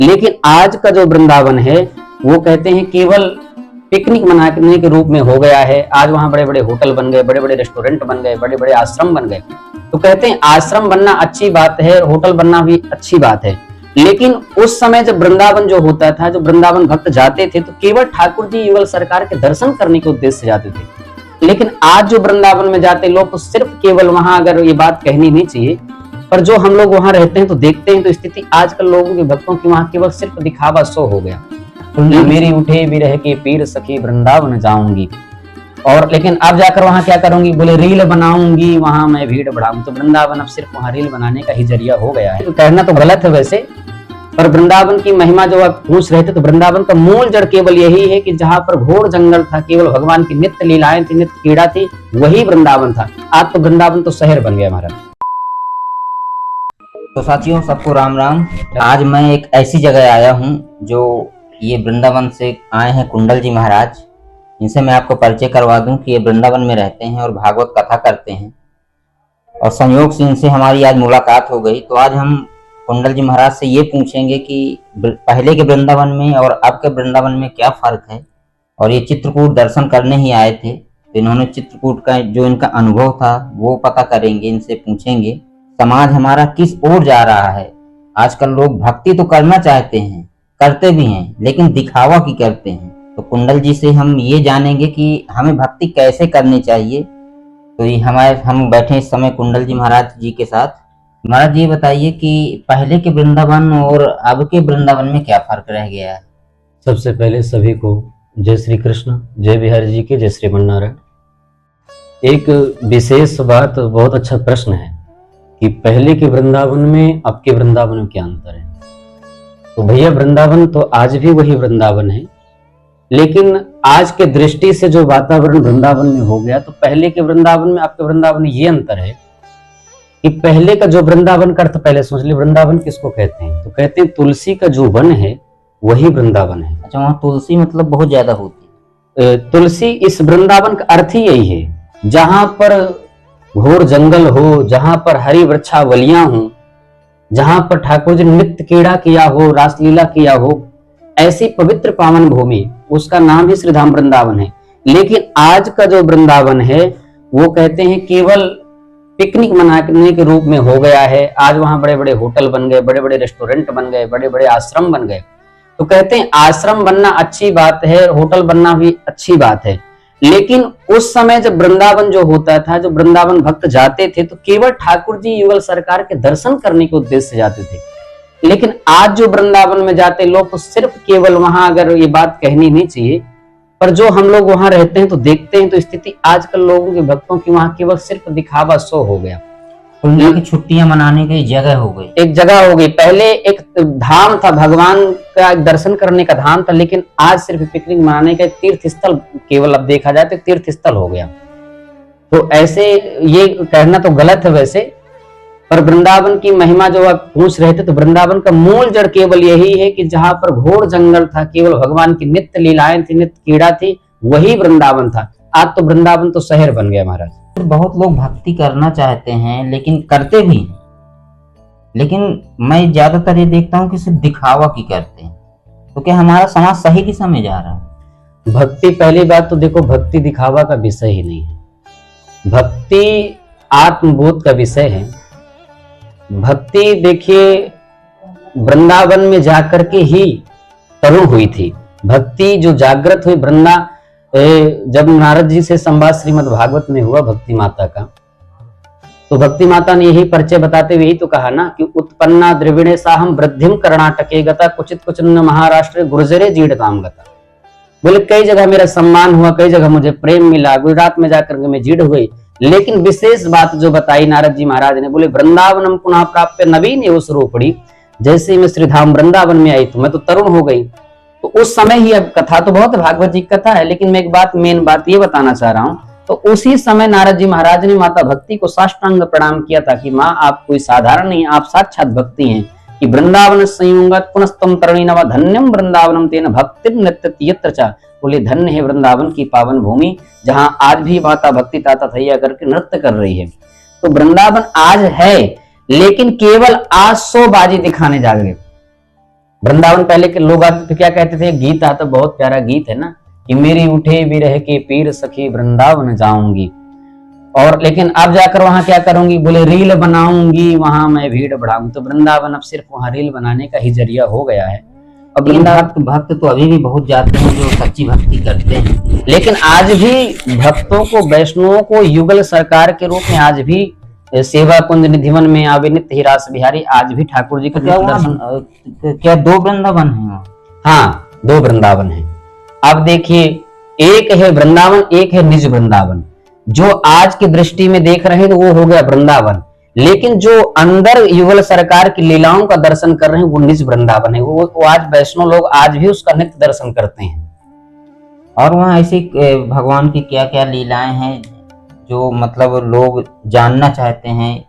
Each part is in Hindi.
लेकिन आज का जो वृंदावन है वो कहते हैं केवल पिकनिक मनाने के रूप में हो गया है। आज वहां बड़े बड़े होटल बन गए, बड़े बड़े रेस्टोरेंट बन गए, बड़े बड़े आश्रम बन गए। तो कहते हैं आश्रम बनना अच्छी बात है, होटल बनना भी अच्छी बात है, लेकिन उस समय जब वृंदावन जो होता था, जो वृंदावन भक्त जाते थे तो केवल ठाकुर जी युगल सरकार के दर्शन करने के उद्देश्य से जाते थे। लेकिन आज जो वृंदावन में जाते लोग तो सिर्फ केवल वहां, अगर ये बात कहनी नहीं चाहिए, पर जो हम लोग वहां रहते हैं तो देखते हैं तो स्थिति आजकल लोगों के भक्तों की वहां केवल सिर्फ दिखावा शो हो गया। मेरी उठे भी रह के पीर सखी वृंदावन जाऊंगी, और लेकिन अब जाकर वहां क्या करूंगी, बोले रील बनाऊंगी, वहां मैं भीड़ बढ़ाऊंगी। तो वृंदावन अब सिर्फ वहां रील बनाने का ही जरिया हो गया है। तो कहना तो गलत है वैसे, पर वृंदावन की महिमा जो आप पूछ रहे थे, तो वृंदावन का मूल जड़ केवल यही है कि जहां पर घोर जंगल था, केवल भगवान की नित्य लीलाएं थी, नित्य क्रीड़ा थी, वही वृंदावन था। आज तो वृंदावन तो शहर बन गया हमारा। तो साथियों, सबको राम राम। आज मैं एक ऐसी जगह आया हूँ जो ये वृंदावन से आए हैं कुंडल जी महाराज। इनसे मैं आपको परिचय करवा दूं कि ये वृंदावन में रहते हैं और भागवत कथा करते हैं, और संयोग से इनसे हमारी आज मुलाकात हो गई। तो आज हम कुंडल जी महाराज से ये पूछेंगे कि पहले के वृंदावन में और अब के वृंदावन में क्या फर्क है। और ये चित्रकूट दर्शन करने ही आए थे, तो इन्होंने चित्रकूट का जो इनका अनुभव था वो पता करेंगे, इनसे पूछेंगे समाज हमारा किस ओर जा रहा है। आजकल लोग भक्ति तो करना चाहते हैं, करते भी हैं, लेकिन दिखावा की करते हैं। तो कुंडल जी से हम ये जानेंगे कि हमें भक्ति कैसे करनी चाहिए। तो ये हम बैठे इस समय कुंडल जी महाराज जी के साथ। महाराज जी बताइए कि पहले के वृंदावन और अब के वृंदावन में क्या फर्क रह गया है। सबसे पहले सभी को जय श्री कृष्ण, जय बिहारी जी की, जय श्रीमन्नारायण। एक विशेष बात, बहुत अच्छा प्रश्न है कि पहले के वृंदावन में अब के वृंदावन में क्या अंतर है। तो भैया वृंदावन तो आज भी वही वृंदावन है, लेकिन आज के दृष्टि से जो वातावरण वृंदावन में हो गया, तो पहले के वृंदावन में अब के वृंदावन में ये अंतर है कि पहले का जो वृंदावन का अर्थ पहले सोच ले, वृंदावन किसको कहते हैं, तो कहते हैं तुलसी का जो वन है वही वृंदावन है। अच्छा, वहाँ तुलसी मतलब बहुत ज्यादा होती है। तुलसी इस वृंदावन का अर्थ ही यही है, जहां पर घोर जंगल हो, जहां पर हरी वृक्षावलियां हो, जहां पर ठाकुर जी ने नित्य क्रीड़ा किया हो, रासलीला किया हो, ऐसी पवित्र पावन भूमि, उसका नाम ही श्रीधाम वृंदावन है। लेकिन आज का जो वृंदावन है वो कहते हैं केवल पिकनिक मनाने के रूप में हो गया है। आज वहां बड़े बड़े होटल बन गए, बड़े बड़े रेस्टोरेंट बन गए, बड़े बड़े आश्रम बन गए। तो कहते हैं आश्रम बनना अच्छी बात है, होटल बनना भी अच्छी बात है, लेकिन उस समय जब वृंदावन जो होता था, जो वृंदावन भक्त जाते थे तो केवल ठाकुर जी युगल सरकार के दर्शन करने के उद्देश्य से जाते थे। लेकिन आज जो वृंदावन में जाते लोग तो सिर्फ केवल वहां, अगर ये बात कहनी नहीं चाहिए, पर जो हम लोग वहां रहते हैं तो देखते हैं तो स्थिति आजकल लोगों के भक्तों की वहां केवल सिर्फ दिखावा शो हो गया। उनकी की छुट्टियां मनाने की जगह हो गई, एक जगह हो गई। पहले एक धाम था, भगवान का दर्शन करने का धाम था, लेकिन आज सिर्फ पिकनिक मनाने का तीर्थ स्थल केवल अब देखा जाए तो तीर्थ स्थल हो गया। तो ऐसे ये कहना तो गलत है वैसे, पर वृंदावन की महिमा जो आप पूछ रहे थे, तो वृंदावन का मूल जड़ केवल यही है कि जहां पर घोर जंगल था, केवल भगवान की नित्य लीलाएं थी, नित्य क्रीड़ा थी, वही वृंदावन था। आज तो वृंदावन तो शहर बन गया महाराज। बहुत लोग भक्ति करना चाहते हैं लेकिन करते भी हैं, लेकिन मैं ज्यादातर ये देखता हूँ कि सिर्फ दिखावा की करते हैं। तो क्या हमारा समाज सही दिशा में जा रहा है? भक्ति, पहली बात तो देखो, भक्ति दिखावा का विषय ही नहीं है। भक्ति आत्मबोध का विषय है। भक्ति देखिए वृंदावन में जाकर के ही तरुण हुई थी। भक्ति जो जागृत हुई जब नारद जी से संवाद श्रीमद् भागवत में हुआ भक्ति माता का, तो भक्ति माता ने यही परिचय बताते हुए ही तो कहा ना कि उत्पन्ना द्रविणे साहम वृद्धिम कर्णाटके गता कुचित कुचन महाराष्ट्र गुर्जरे जीड़ताम गता। बोले कई जगह मेरा सम्मान हुआ, कई जगह मुझे प्रेम मिला, गुजरात में जाकर के मैं जीड़ हुई, लेकिन विशेष बात जो बताई नारद जी महाराज ने, बोले वृंदावनम पुनः प्राप्य नवीन एवं स्वरूपड़ी। जैसे मैं श्रीधाम वृंदावन में आई तो मैं तो तरुण हो गई। तो उस समय ही, अब कथा तो बहुत भागवत जी की कथा है, लेकिन मैं एक बात, मेन बात ये बताना चाह रहा हूँ, तो उसी समय नारद जी महाराज ने माता भक्ति को साष्टांग प्रणाम किया था कि माँ आप कोई साधारण नहीं, आप साक्षात भक्ति हैं, कि वृंदावन संयुंगत पुनस्तम तरुणी नवा धन्यम वृंदावनम तेन भक्तिम नित्यति यत्र च। बोले धन्य है वृंदावन की पावन भूमि, जहां आज भी माता भक्ति ताता थैया करके नृत्य कर रही है। तो वृंदावन आज है, लेकिन केवल आज शोबाजी दिखाने जा रहे। वृंदावन पहले के लोग आते तो क्या कहते थे, गीत आता, बहुत प्यारा गीत है ना, कि मेरी उठे बिरह के पीर सखी वृंदावन जाऊंगी, और लेकिन अब जाकर वहां क्या करूंगी, बोले रील बनाऊंगी वहां मैं भीड़ बढ़ाऊंगी। तो वृंदावन अब सिर्फ वहां रील बनाने का ही जरिया हो गया है। और लेकिन वृंदावन भक्त तो अभी भी बहुत जाते हैं जो सच्ची भक्ति करते हैं। लेकिन आज भी भक्तों को, वैष्णवों को युगल सरकार के रूप में आज भी सेवा कुंज निधिवन में आवे नित्य ही रास बिहारी, आज भी ठाकुर जी का क्या नित्य दर्शन। क्या 2 वृंदावन है वहाँ? हाँ, 2 वृंदावन है। अब देखिए, एक है वृंदावन, एक है निज वृंदावन। जो आज की दृष्टि में देख रहे हैं तो वो हो गया वृंदावन, लेकिन जो अंदर युगल सरकार की लीलाओं का दर्शन कर रहे हैं वो निज वृंदावन है। वो आज वैष्णव लोग आज भी उसका नित्य दर्शन करते हैं। और वहाँ ऐसी भगवान की क्या क्या लीलाएं हैं जो मतलब लोग जानना चाहते हैं?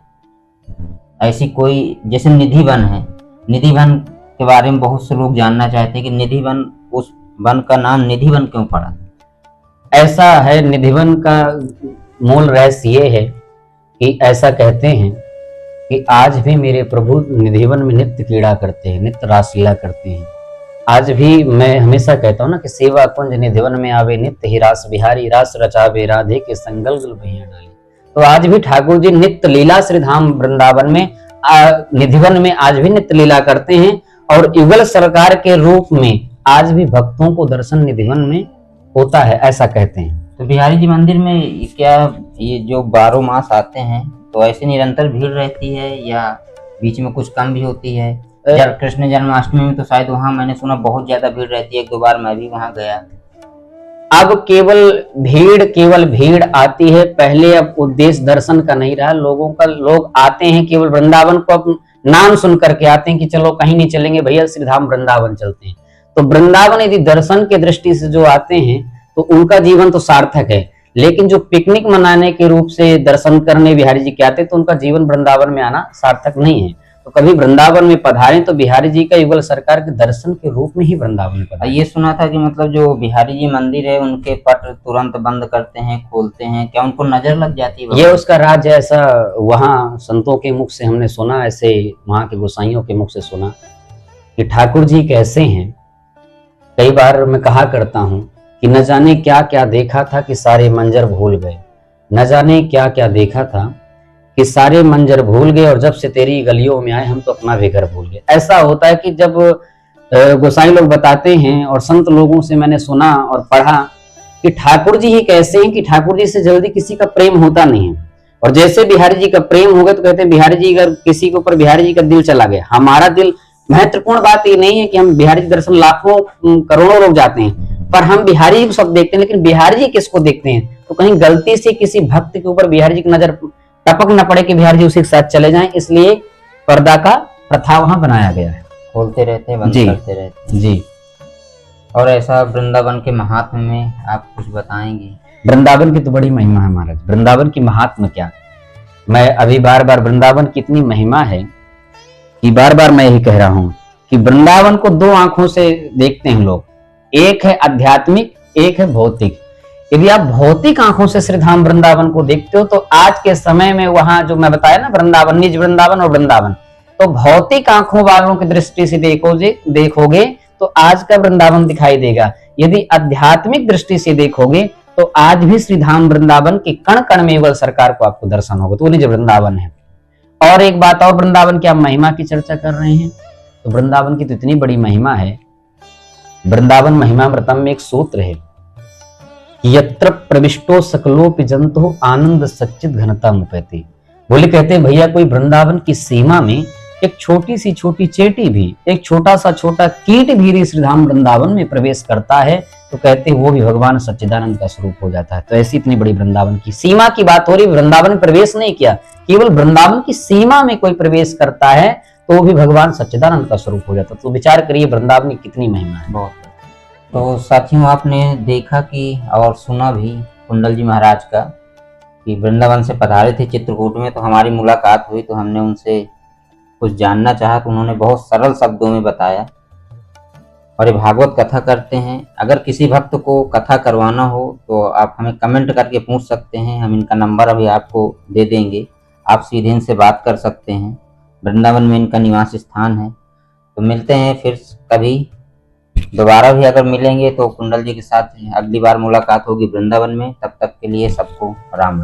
ऐसी कोई, जैसे निधिवन है, निधिवन के बारे में बहुत से लोग जानना चाहते हैं कि निधिवन, उस वन का नाम निधिवन क्यों पड़ा? ऐसा है, निधिवन का मूल रहस्य ये है कि ऐसा कहते हैं कि आज भी मेरे प्रभु निधिवन में नित्य क्रीड़ा करते हैं, नित्य रासलीला करते हैं। आज भी मैं हमेशा कहता हूँ ना कि सेवा कुंज निधिवन में आवे नित्य ही रास बिहारी, रास रचावे राधे के संगल गल भैया डाली। तो आज भी ठाकुर जी नित्य लीला श्रीधाम वृंदावन में निधिवन में आज भी नित्य लीला करते हैं, और युगल सरकार के रूप में आज भी भक्तों को दर्शन निधिवन में होता है, ऐसा कहते हैं। तो बिहारी जी मंदिर में क्या ये जो 12 मास आते हैं तो ऐसे निरंतर भीड़ रहती है या बीच में कुछ कम भी होती है? कृष्ण जन्माष्टमी में तो शायद वहाँ मैंने सुना बहुत ज्यादा भीड़ रहती है, 1-2 बार मैं भी वहाँ गया। अब केवल भीड़ आती है, पहले अब उद्देश्य दर्शन का नहीं रहा लोगों का। लोग आते हैं केवल वृंदावन को अब नाम सुन करके आते हैं कि चलो कहीं नहीं चलेंगे भैया, श्रीधाम वृंदावन चलते हैं। तो वृंदावन यदि दर्शन के दृष्टि से जो आते हैं तो उनका जीवन तो सार्थक है, लेकिन जो पिकनिक मनाने के रूप से दर्शन करने बिहारी जी के आते तो उनका जीवन वृंदावन में आना सार्थक नहीं है। तो कभी वृंदावन में पधारे तो बिहारी जी का युगल सरकार के दर्शन के रूप में ही वृंदावन में पधारे। ये सुना था कि मतलब जो बिहारी जी मंदिर है उनके पट तुरंत बंद करते हैं, खोलते हैं, क्या उनको नजर लग जाती है? ये उसका राज है, ऐसा वहाँ संतों के मुख से हमने सुना, ऐसे वहाँ के गोसाइयों के मुख से सुना कि ठाकुर जी कैसे हैं। कई बार मैं कहा करता हूँ कि न जाने क्या क्या देखा था कि सारे मंजर भूल गए, न जाने क्या क्या देखा था कि सारे मंजर भूल गए, और जब से तेरी गलियों में आए हम तो अपना भी घर भूल गए। ऐसा होता है कि जब गोसाई लोग बताते हैं और संत लोगों से मैंने सुना और पढ़ा कि ठाकुर जी ही कैसे हैं कि ठाकुर जी से जल्दी किसी का प्रेम होता नहीं है, और जैसे बिहारी जी का प्रेम हो गया तो कहते हैं बिहारी जी, अगर किसी के ऊपर बिहारी जी का दिल चला गया, हमारा दिल, महत्वपूर्ण बात ये नहीं है कि हम बिहारी जी दर्शन लाखों करोड़ों लोग जाते हैं, पर हम बिहारी जी को सब देखते हैं, लेकिन बिहारी जी किसको देखते हैं? तो कहीं गलती से किसी भक्त के ऊपर बिहारी जी की नजर टपक न पड़े कि बिहारी जी उसी के साथ चले जाएं, इसलिए पर्दा का प्रथा वहां बनाया गया है। खोलते रहते हैं, बंद करते रहते हैं जी। और ऐसा वृंदावन के महात्म्य में आप कुछ बताएंगे? वृंदावन की तो बड़ी महिमा है महाराज। वृंदावन की महात्मा क्या, मैं अभी बार बार वृंदावन की इतनी महिमा है कि बार बार मैं यही कह रहा हूं कि वृंदावन को 2 आंखों से देखते हैं लोग, एक है आध्यात्मिक, एक है भौतिक। यदि आप भौतिक आंखों से श्रीधाम वृंदावन को देखते हो तो आज के समय में वहां जो मैं बताया ना, वृंदावन, निज वृंदावन और वृंदावन, तो भौतिक आंखों वालों की दृष्टि से देखोगे तो आज का वृंदावन दिखाई देगा। यदि आध्यात्मिक दृष्टि से देखोगे तो आज भी श्रीधाम वृंदावन के कण कण में युगल सरकार को आपको दर्शन होगा, तो निज वृंदावन है। और एक बात और, वृंदावन की आप महिमा की चर्चा कर रहे हैं तो वृंदावन की तो इतनी बड़ी महिमा है। वृंदावन महिमामृतम में एक सूत्र है, यत्र प्रविष्टो सकलोपि जंतु आनंद सच्चित घनता मुपैति। बोले कहते हैं भैया कोई वृंदावन की सीमा में एक छोटी सी छोटी चेटी भी, एक छोटा सा छोटा कीट भी श्रीधाम वृंदावन में प्रवेश करता है तो कहते हैं वो भी भगवान सच्चिदानंद का स्वरूप हो जाता है। तो ऐसी इतनी बड़ी वृंदावन की सीमा की बात हो रही, वृंदावन में प्रवेश नहीं किया, केवल वृंदावन की सीमा में कोई प्रवेश करता है तो वो भी भगवान सच्चिदानंद का स्वरूप हो जाता है। तो विचार करिए वृंदावन की कितनी महिमा है। बहुत। तो साथियों, आपने देखा कि और सुना भी कुंडल जी महाराज का कि वृंदावन से पधारे थे चित्रकूट में, तो हमारी मुलाकात हुई तो हमने उनसे कुछ जानना चाहा तो उन्होंने बहुत सरल शब्दों में बताया। और ये भागवत कथा करते हैं। अगर किसी भक्त को कथा करवाना हो तो आप हमें कमेंट करके पूछ सकते हैं, हम इनका नंबर अभी आपको दे देंगे, आप सीधे इनसे बात कर सकते हैं। वृंदावन में इनका निवास स्थान है। तो मिलते हैं फिर कभी दोबारा भी, अगर मिलेंगे तो कुंडल जी के साथ अगली बार मुलाकात होगी वृंदावन में। तब तक के लिए सबको राम राम।